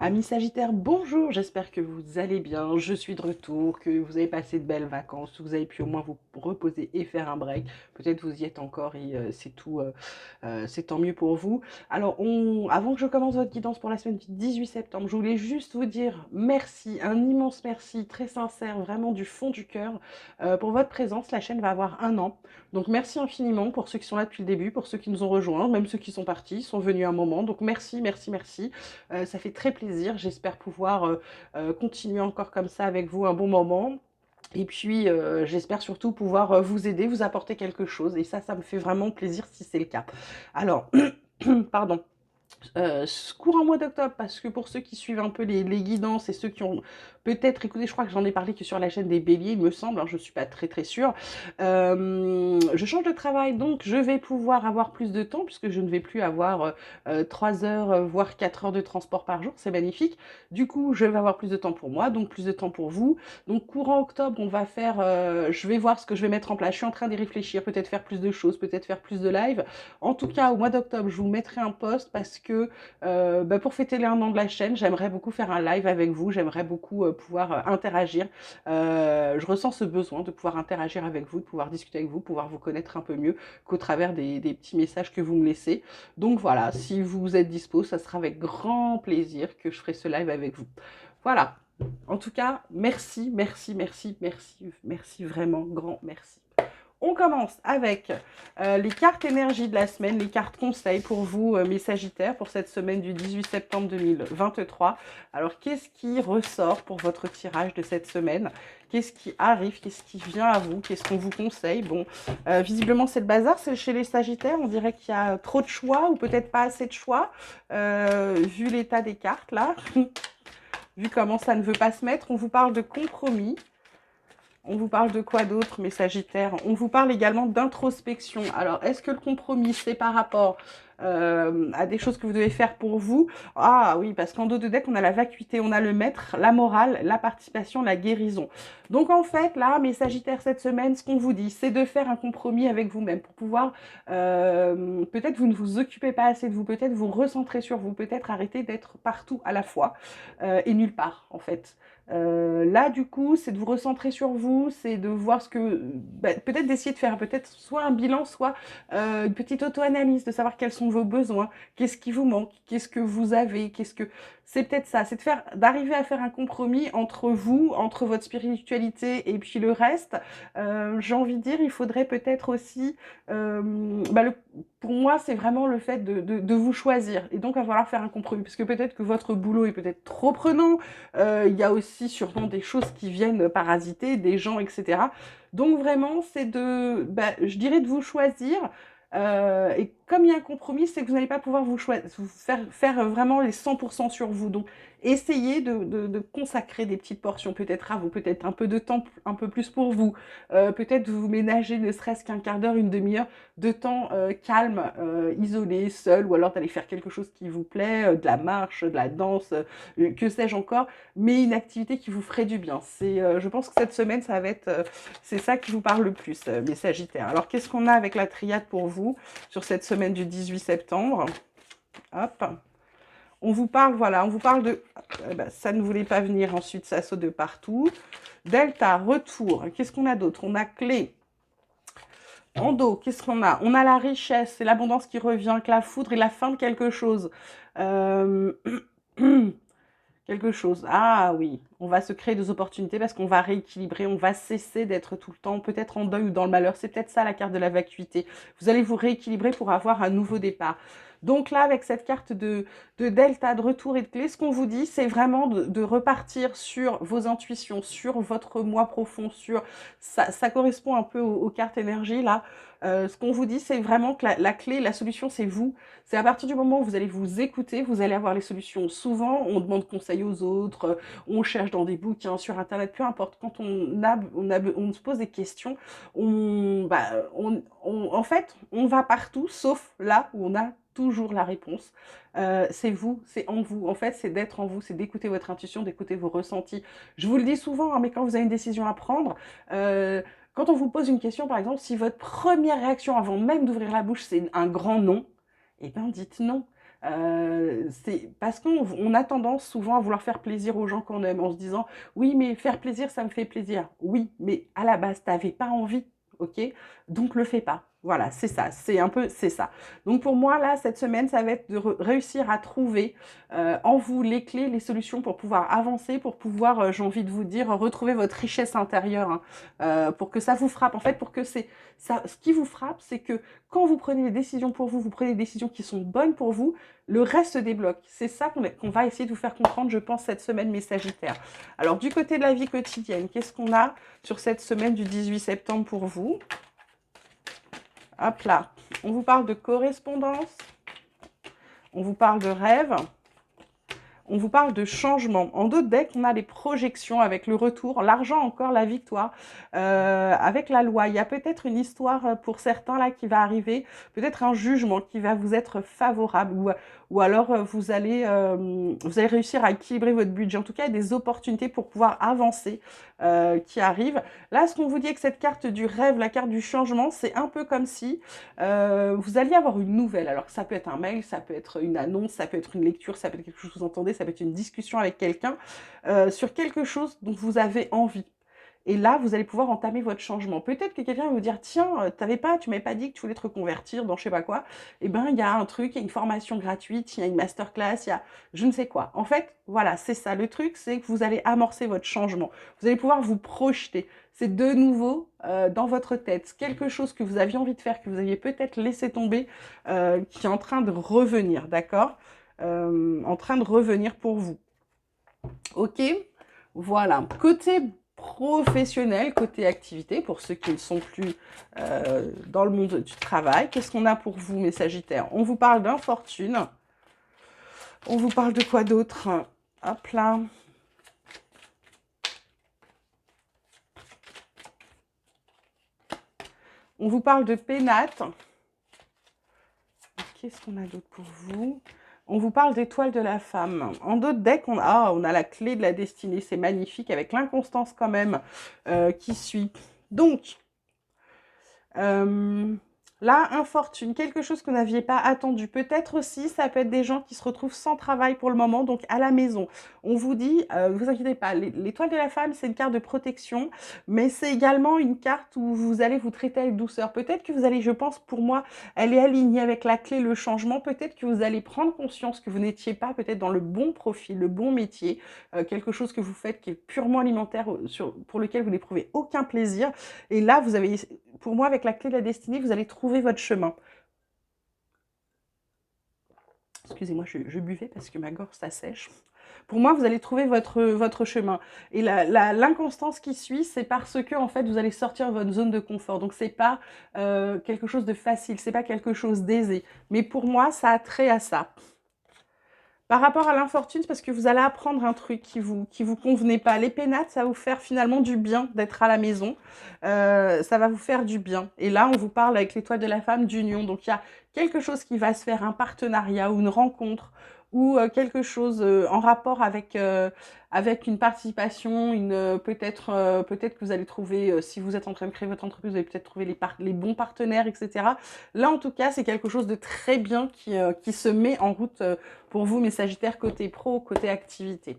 Amis Sagittaires, bonjour, j'espère que vous allez bien, je suis de retour, que vous avez passé de belles vacances, que vous avez pu au moins vous reposer et faire un break. Peut-être vous y êtes encore et c'est tout, c'est tant mieux pour vous. Alors, avant que je commence votre guidance pour la semaine du 18 septembre, je voulais juste vous dire merci, un immense merci, très sincère, vraiment du fond du cœur, pour votre présence. La chaîne va avoir 1 an, donc merci infiniment pour ceux qui sont là depuis le début, pour ceux qui nous ont rejoints, même ceux qui sont partis, sont venus un moment. Donc merci, merci, merci. Ça fait très plaisir. J'espère pouvoir continuer encore comme ça avec vous un bon moment. Et puis, j'espère surtout pouvoir vous aider, vous apporter quelque chose. Et ça me fait vraiment plaisir si c'est le cas. Alors, pardon. Courant mois d'octobre, parce que pour ceux qui suivent un peu les guidances et ceux qui ont peut-être écouté, je crois que j'en ai parlé que sur la chaîne des béliers, il me semble, hein, je ne suis pas très très sûre. Je change de travail, donc je vais pouvoir avoir plus de temps, puisque je ne vais plus avoir 3 heures, voire 4 heures de transport par jour, c'est magnifique. Du coup, je vais avoir plus de temps pour moi, donc plus de temps pour vous. Donc courant octobre, on va faire, je vais voir ce que je vais mettre en place, je suis en train d'y réfléchir, peut-être faire plus de choses, peut-être faire plus de live. En tout cas, au mois d'octobre, je vous mettrai un post parce que pour fêter les 1 an de la chaîne, j'aimerais beaucoup faire un live avec vous, j'aimerais beaucoup pouvoir interagir. Je ressens ce besoin de pouvoir interagir avec vous, de pouvoir discuter avec vous, pouvoir vous connaître un peu mieux qu'au travers des petits messages que vous me laissez. Donc voilà, si vous êtes dispo, ça sera avec grand plaisir que je ferai ce live avec vous. Voilà. En tout cas, merci, merci, merci, merci, merci vraiment, grand merci. On commence avec les cartes énergie de la semaine, les cartes conseils pour vous, mes Sagittaires, pour cette semaine du 18 septembre 2023. Alors, qu'est-ce qui ressort pour votre tirage de cette semaine? Qu'est-ce qui arrive? Qu'est-ce qui vient à vous? Qu'est-ce qu'on vous conseille? Bon, visiblement, c'est le bazar, c'est chez les Sagittaires. On dirait qu'il y a trop de choix ou peut-être pas assez de choix, vu l'état des cartes, là. Vu comment ça ne veut pas se mettre, on vous parle de compromis. On vous parle de quoi d'autre, mes Sagittaires? On vous parle également d'introspection. Alors, est-ce que le compromis, c'est par rapport à des choses que vous devez faire pour vous? Ah oui, parce qu'en dos de deck, on a la vacuité, on a le maître, la morale, la participation, la guérison. Donc, en fait, là, mes Sagittaires, cette semaine, ce qu'on vous dit, c'est de faire un compromis avec vous-même pour pouvoir, peut-être vous ne vous occupez pas assez de vous, peut-être vous recentrer sur vous, peut-être arrêter d'être partout à la fois et nulle part, en fait. Là, du coup, c'est de vous recentrer sur vous, c'est de voir ce que... peut-être d'essayer de faire peut-être soit un bilan, soit une petite auto-analyse, de savoir quels sont vos besoins, qu'est-ce qui vous manque, qu'est-ce que vous avez, qu'est-ce que... C'est peut-être ça, c'est de faire, d'arriver à faire un compromis entre vous, entre votre spiritualité et puis le reste. J'ai envie de dire, il faudrait peut-être aussi... pour moi, c'est vraiment le fait de vous choisir. Et donc, il va falloir faire un compromis. Parce que peut-être que votre boulot est peut-être trop prenant, il y a aussi sûrement des choses qui viennent parasiter, des gens, etc. Donc vraiment, c'est de, je dirais de vous choisir. Et comme il y a un compromis, c'est que vous n'allez pas pouvoir vous faire vraiment les 100% sur vous. Donc essayez de consacrer des petites portions, peut-être à vous, peut-être un peu de temps, un peu plus pour vous. Peut-être vous ménager ne serait-ce qu'un quart d'heure, une demi-heure de temps calme, isolé, seul, ou alors d'aller faire quelque chose qui vous plaît, de la marche, de la danse, que sais-je encore, mais une activité qui vous ferait du bien. Je pense que cette semaine, ça va être, c'est ça qui vous parle le plus, mes Sagittaires. Alors, qu'est-ce qu'on a avec la triade pour vous sur cette semaine du 18 septembre? Hop. On vous parle, voilà, on vous parle de... ça ne voulait pas venir, ensuite ça saute de partout. Delta, retour. Qu'est-ce qu'on a d'autre? On a clé. En dos, qu'est-ce qu'on a? On a la richesse, c'est l'abondance qui revient, que la foudre et la fin de quelque chose. Euh... Quelque chose. Ah oui, on va se créer des opportunités parce qu'on va rééquilibrer, on va cesser d'être tout le temps peut-être en deuil ou dans le malheur. C'est peut-être ça la carte de la vacuité. Vous allez vous rééquilibrer pour avoir un nouveau départ. Donc là, avec cette carte de delta, de retour et de clé, ce qu'on vous dit, c'est vraiment de repartir sur vos intuitions, sur votre moi profond, sur... Ça correspond un peu aux cartes énergie, là. Ce qu'on vous dit, c'est vraiment que la clé, la solution, c'est vous. C'est à partir du moment où vous allez vous écouter, vous allez avoir les solutions. Souvent, on demande conseil aux autres, on cherche dans des bouquins, sur Internet, peu importe. Quand on se pose des questions, en fait, on va partout, sauf là où on a toujours la réponse. C'est vous, c'est en vous. En fait, c'est d'être en vous, c'est d'écouter votre intuition, d'écouter vos ressentis. Je vous le dis souvent, hein, mais quand vous avez une décision à prendre, quand on vous pose une question, par exemple, si votre première réaction avant même d'ouvrir la bouche, c'est un grand non, eh bien, dites non. C'est parce qu'on a tendance souvent à vouloir faire plaisir aux gens qu'on aime en se disant: «Oui, mais faire plaisir, ça me fait plaisir». Oui, mais à la base, tu avais pas envie, OK? Donc le fais pas. Voilà, c'est ça, c'est ça. Donc pour moi, là, cette semaine, ça va être de réussir à trouver en vous les clés, les solutions pour pouvoir avancer, pour pouvoir, j'ai envie de vous dire, retrouver votre richesse intérieure, hein, pour que ça vous frappe. En fait, pour que c'est ça, ce qui vous frappe, c'est que quand vous prenez des décisions pour vous, vous prenez des décisions qui sont bonnes pour vous, le reste se débloque. C'est ça qu'on va essayer de vous faire comprendre, je pense, cette semaine, mes Sagittaires. Alors, du côté de la vie quotidienne, qu'est-ce qu'on a sur cette semaine du 18 septembre pour vous? Hop là, on vous parle de correspondance, on vous parle de rêve, on vous parle de changement. En d'autres decks, on a les projections avec le retour, l'argent encore, la victoire, avec la loi. Il y a peut-être une histoire pour certains là qui va arriver, peut-être un jugement qui va vous être favorable ou alors vous allez réussir à équilibrer votre budget. En tout cas, il y a des opportunités pour pouvoir avancer qui arrivent. Là, ce qu'on vous dit avec cette carte du rêve, la carte du changement, c'est un peu comme si vous alliez avoir une nouvelle. Alors ça peut être un mail, ça peut être une annonce, ça peut être une lecture, ça peut être quelque chose que vous entendez, ça peut être une discussion avec quelqu'un sur quelque chose dont vous avez envie. Et là, vous allez pouvoir entamer votre changement. Peut-être que quelqu'un va vous dire, tiens, tu m'avais pas dit que tu voulais te reconvertir dans je sais pas quoi. Eh ben, il y a un truc, il y a une formation gratuite, il y a une masterclass, il y a je ne sais quoi. En fait, voilà, c'est ça. Le truc, c'est que vous allez amorcer votre changement. Vous allez pouvoir vous projeter. C'est de nouveau dans votre tête quelque chose que vous aviez envie de faire, que vous aviez peut-être laissé tomber, qui est en train de revenir, d'accord? En train de revenir pour vous. Ok, voilà. Côté professionnel, côté activité, pour ceux qui ne sont plus dans le monde du travail, qu'est-ce qu'on a pour vous, mes Sagittaires? On vous parle d'infortune. On vous parle de quoi d'autre? Hop là. On vous parle de pénate. Qu'est-ce qu'on a d'autre pour vous? On vous parle d'étoile de la femme. En d'autres decks, on a la clé de la destinée. C'est magnifique, avec l'inconstance quand même qui suit. Donc, là, infortune, quelque chose que vous n'aviez pas attendu. Peut-être aussi, ça peut être des gens qui se retrouvent sans travail pour le moment, donc à la maison. On vous dit, ne vous inquiétez pas, l'étoile de la femme, c'est une carte de protection, mais c'est également une carte où vous allez vous traiter avec douceur. Peut-être que vous allez, je pense, pour moi, elle est alignée avec la clé, le changement. Peut-être que vous allez prendre conscience que vous n'étiez pas peut-être dans le bon profil, le bon métier, quelque chose que vous faites qui est purement alimentaire, pour lequel vous n'éprouvez aucun plaisir. Et là, vous avez, pour moi, avec la clé de la destinée, vous allez trouver votre chemin. Excusez-moi, je buvais parce que ma gorge s'assèche. Pour moi, vous allez trouver votre chemin. Et l'inconstance qui suit, c'est parce que en fait, vous allez sortir de votre zone de confort. Donc, c'est pas quelque chose de facile, c'est pas quelque chose d'aisé. Mais pour moi, ça a trait à ça. Par rapport à l'infortune, c'est parce que vous allez apprendre un truc qui vous convenait pas. Les pénates, ça va vous faire finalement du bien d'être à la maison. Ça va vous faire du bien. Et là, on vous parle avec l'étoile de la femme d'union. Donc, il y a quelque chose qui va se faire, un partenariat ou une rencontre ou quelque chose en rapport avec une participation, peut-être que vous allez trouver, si vous êtes en train de créer votre entreprise, vous allez peut-être trouver les bons partenaires, etc. Là, en tout cas, c'est quelque chose de très bien qui se met en route pour vous, mes Sagittaires, côté pro, côté activité.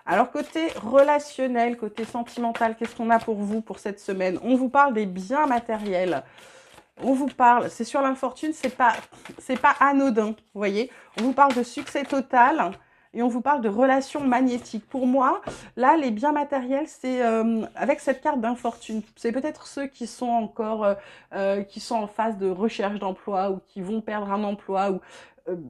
Alors, côté relationnel, côté sentimental, qu'est-ce qu'on a pour vous pour cette semaine? On vous parle des biens matériels. On vous parle, c'est sur l'infortune, c'est pas anodin, vous voyez. On vous parle de succès total et on vous parle de relations magnétiques. Pour moi, là, les biens matériels, c'est avec cette carte d'infortune. C'est peut-être ceux qui sont encore, qui sont en phase de recherche d'emploi ou qui vont perdre un emploi ou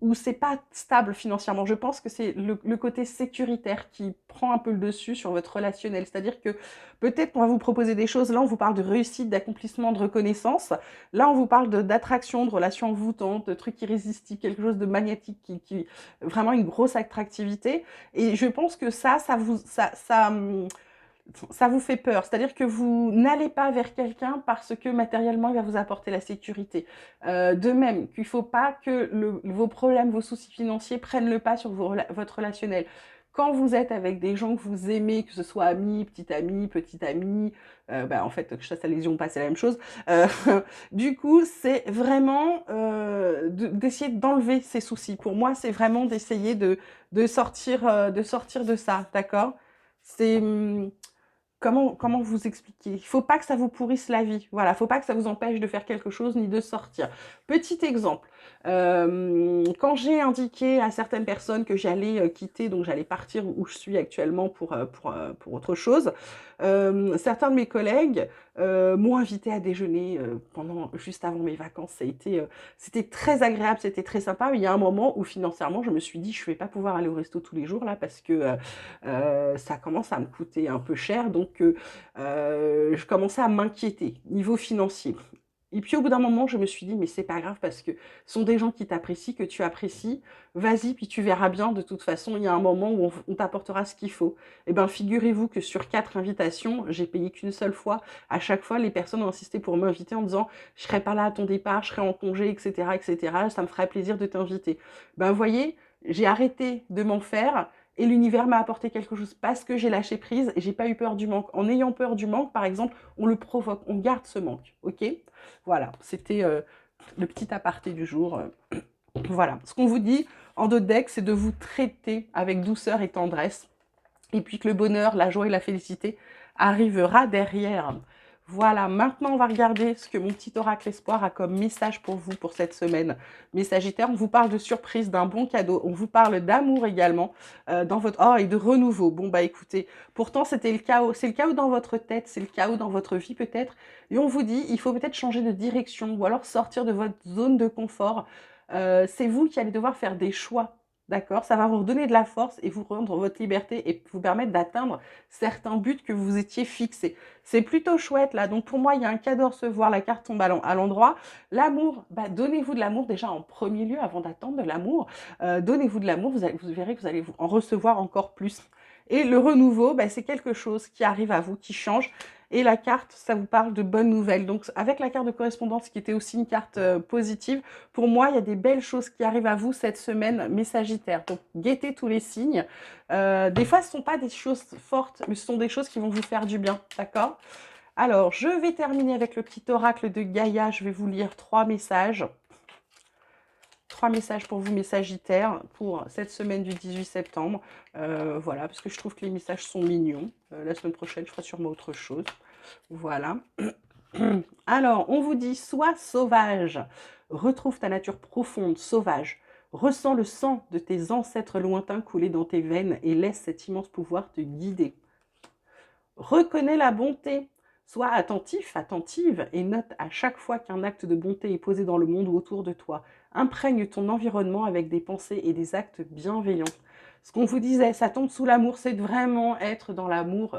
où c'est pas stable financièrement. Je pense que c'est le côté sécuritaire qui prend un peu le dessus sur votre relationnel. C'est-à-dire que peut-être qu'on va vous proposer des choses. Là, on vous parle de réussite, d'accomplissement, de reconnaissance. Là, on vous parle d'attraction, de relations envoûtantes, de trucs irrésistibles, quelque chose de magnétique vraiment une grosse attractivité. Et je pense que ça vous fait peur. C'est-à-dire que vous n'allez pas vers quelqu'un parce que matériellement, il va vous apporter la sécurité. De même qu'il ne faut pas que vos problèmes, vos soucis financiers prennent le pas sur votre relationnel. Quand vous êtes avec des gens que vous aimez, que ce soit amis, petit ami, en fait, chasse à lésion, pas, c'est la même chose. Euh, du coup, c'est vraiment d'essayer d'enlever ces soucis. Pour moi, c'est vraiment d'essayer de sortir de ça, d'accord? C'est... comment vous expliquer? Il faut pas que ça vous pourrisse la vie. Voilà, faut pas que ça vous empêche de faire quelque chose ni de sortir. Petit exemple, quand j'ai indiqué à certaines personnes que j'allais quitter, donc j'allais partir où je suis actuellement pour autre chose, certains de mes collègues m'ont invité à déjeuner juste avant mes vacances. C'était très agréable, c'était très sympa. Mais il y a un moment où financièrement, je me suis dit, je vais pas pouvoir aller au resto tous les jours là parce que ça commence à me coûter un peu cher, donc je commençais à m'inquiéter niveau financier. Et puis au bout d'un moment, je me suis dit, mais c'est pas grave parce que ce sont des gens qui t'apprécient, que tu apprécies, vas-y, puis tu verras bien, de toute façon, il y a un moment où on t'apportera ce qu'il faut. Eh bien, figurez-vous que sur 4 invitations, j'ai payé qu'une seule fois. À chaque fois, les personnes ont insisté pour m'inviter en disant, je serai pas là à ton départ, je serai en congé, etc., etc., ça me ferait plaisir de t'inviter. Ben, vous voyez, j'ai arrêté de m'en faire, et l'univers m'a apporté quelque chose parce que j'ai lâché prise et j'ai pas eu peur du manque. En ayant peur du manque, par exemple, on le provoque, on garde ce manque, ok? Voilà, c'était le petit aparté du jour. Voilà, ce qu'on vous dit en dos de deck, c'est de vous traiter avec douceur et tendresse, et puis que le bonheur, la joie et la félicité arrivera derrière. Voilà, maintenant on va regarder ce que mon petit oracle espoir a comme message pour vous pour cette semaine. Mes Sagittaires, on vous parle de surprise, d'un bon cadeau, on vous parle d'amour également, dans votre... Oh, et de renouveau. Bon, bah écoutez, pourtant c'était le chaos. C'est le chaos dans votre tête, c'est le chaos dans votre vie peut-être. Et on vous dit, il faut peut-être changer de direction ou alors sortir de votre zone de confort. C'est vous qui allez devoir faire des choix. D'accord? Ça va vous redonner de la force et vous rendre votre liberté et vous permettre d'atteindre certains buts que vous étiez fixés. C'est plutôt chouette là. Donc pour moi, il y a un cadeau à recevoir. La carte tombe à l'endroit. L'amour, bah, donnez-vous de l'amour déjà en premier lieu avant d'attendre de l'amour. Donnez-vous de l'amour, vous verrez que vous allez en recevoir encore plus. Et le renouveau, bah, c'est quelque chose qui arrive à vous, qui change. Et la carte, ça vous parle de bonnes nouvelles. Donc avec la carte de correspondance qui était aussi une carte positive, pour moi, il y a des belles choses qui arrivent à vous cette semaine, mes Sagittaires. Donc, guettez tous les signes. Des fois, ce ne sont pas des choses fortes, mais ce sont des choses qui vont vous faire du bien, d'accord? Alors, je vais terminer avec le petit oracle de Gaïa. Je vais vous lire 3 messages. 3 messages pour vous, mes Sagittaires, pour cette semaine du 18 septembre. Voilà, parce que je trouve que les messages sont mignons. La semaine prochaine, je ferai sûrement autre chose. Voilà. Alors, on vous dit, sois sauvage, retrouve ta nature profonde, sauvage, ressens le sang de tes ancêtres lointains couler dans tes veines et laisse cet immense pouvoir te guider. Reconnais la bonté, sois attentif, attentive et note à chaque fois qu'un acte de bonté est posé dans le monde ou autour de toi. Imprègne ton environnement avec des pensées et des actes bienveillants. Ce qu'on vous disait, ça tombe sous l'amour, c'est de vraiment être dans l'amour,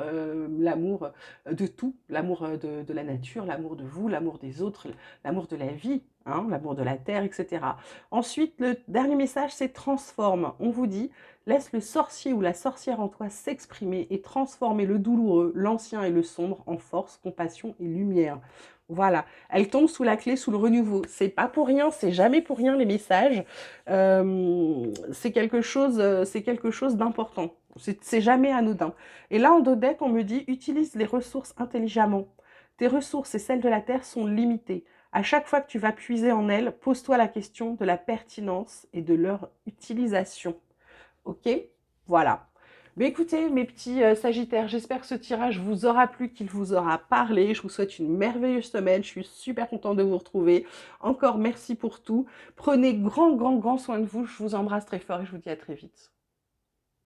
l'amour de tout, l'amour de la nature, l'amour de vous, l'amour des autres, l'amour de la vie, hein, l'amour de la terre, etc. Ensuite, le dernier message, c'est transforme. On vous dit, laisse le sorcier ou la sorcière en toi s'exprimer et transformer le douloureux, l'ancien et le sombre en force, compassion et lumière. Voilà, elle tombe sous la clé, sous le renouveau. C'est pas pour rien, c'est jamais pour rien les messages. C'est quelque chose d'important. C'est jamais anodin. Et là, en deck, on me dit, utilise les ressources intelligemment. Tes ressources et celles de la Terre sont limitées. À chaque fois que tu vas puiser en elles, pose-toi la question de la pertinence et de leur utilisation. Ok? Voilà. Mais écoutez, mes petits Sagittaires, j'espère que ce tirage vous aura plu, qu'il vous aura parlé. Je vous souhaite une merveilleuse semaine. Je suis super contente de vous retrouver. Encore merci pour tout. Prenez grand soin de vous. Je vous embrasse très fort et je vous dis à très vite.